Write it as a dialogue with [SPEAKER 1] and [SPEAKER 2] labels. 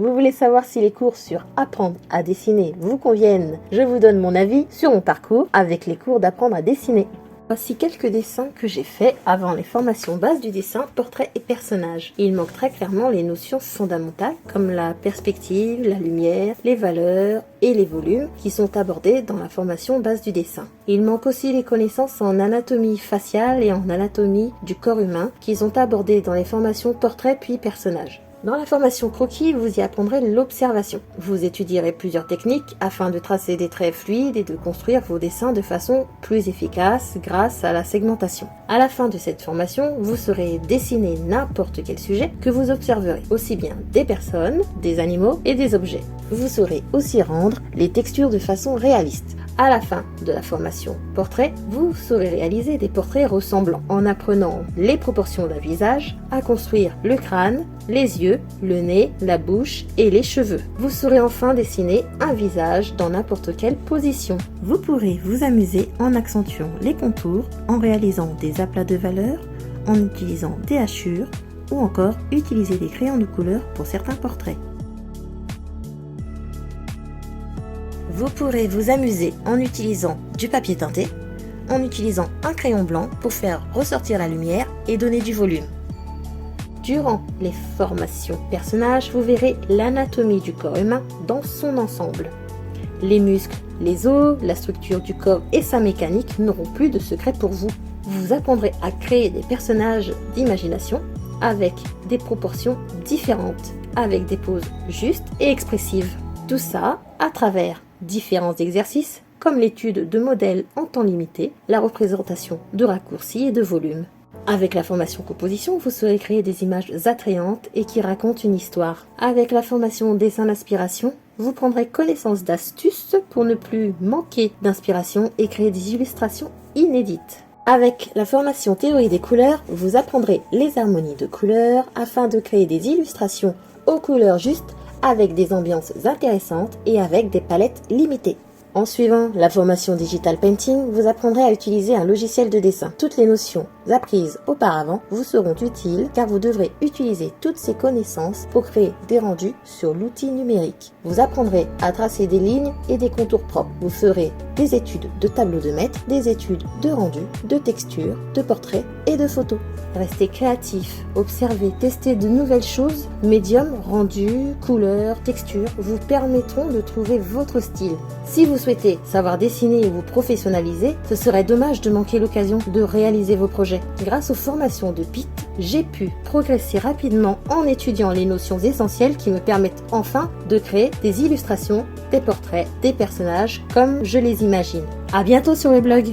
[SPEAKER 1] Vous voulez savoir si les cours sur apprendre à dessiner vous conviennent? Je vous donne mon avis sur mon parcours avec les cours d'apprendre à dessiner. Voici quelques dessins que j'ai faits avant les formations bases du dessin, portrait et personnage. Il manque très clairement les notions fondamentales comme la perspective, la lumière, les valeurs et les volumes qui sont abordés dans la formation base du dessin. Il manque aussi les connaissances en anatomie faciale et en anatomie du corps humain qui sont abordées dans les formations portrait puis personnage. Dans la formation croquis, vous y apprendrez l'observation. Vous étudierez plusieurs techniques afin de tracer des traits fluides et de construire vos dessins de façon plus efficace grâce à la segmentation. À la fin de cette formation, vous saurez dessiner n'importe quel sujet que vous observerez, aussi bien des personnes, des animaux et des objets. Vous saurez aussi rendre les textures de façon réaliste. À la fin de la formation portrait, vous saurez réaliser des portraits ressemblants en apprenant les proportions d'un visage, à construire le crâne, les yeux, le nez, la bouche et les cheveux. Vous saurez enfin dessiner un visage dans n'importe quelle position. Vous pourrez vous amuser en accentuant les contours, en réalisant des aplats de valeurs, en utilisant des hachures ou encore utiliser des crayons de couleur pour certains portraits. Vous pourrez vous amuser en utilisant du papier teinté, en utilisant un crayon blanc pour faire ressortir la lumière et donner du volume. Durant les formations personnages, vous verrez l'anatomie du corps humain dans son ensemble. Les muscles, les os, la structure du corps et sa mécanique n'auront plus de secret pour vous. Vous apprendrez à créer des personnages d'imagination avec des proportions différentes, avec des poses justes et expressives. Tout ça à travers différents exercices comme l'étude de modèles en temps limité, la représentation de raccourcis et de volumes. Avec la formation composition, vous saurez créer des images attrayantes et qui racontent une histoire. Avec la formation dessin d'inspiration, vous prendrez connaissance d'astuces pour ne plus manquer d'inspiration et créer des illustrations inédites. Avec la formation théorie des couleurs, vous apprendrez les harmonies de couleurs afin de créer des illustrations aux couleurs justes avec des ambiances intéressantes et avec des palettes limitées. En suivant la formation Digital Painting, vous apprendrez à utiliser un logiciel de dessin. Toutes les notions apprises auparavant vous seront utiles car vous devrez utiliser toutes ces connaissances pour créer des rendus sur l'outil numérique. Vous apprendrez à tracer des lignes et des contours propres. Vous ferez des études de tableau de maître, des études de rendu, de texture, de portraits et de photos. Restez créatif, observez, testez de nouvelles choses. Médium, rendu, couleurs, textures vous permettront de trouver votre style. Si vous souhaitez savoir dessiner et vous professionnaliser, ce serait dommage de manquer l'occasion de réaliser vos projets. Grâce aux formations de PIT, j'ai pu progresser rapidement en étudiant les notions essentielles qui me permettent enfin de créer des illustrations, des portraits, des personnages comme je les imagine. À bientôt sur le blog.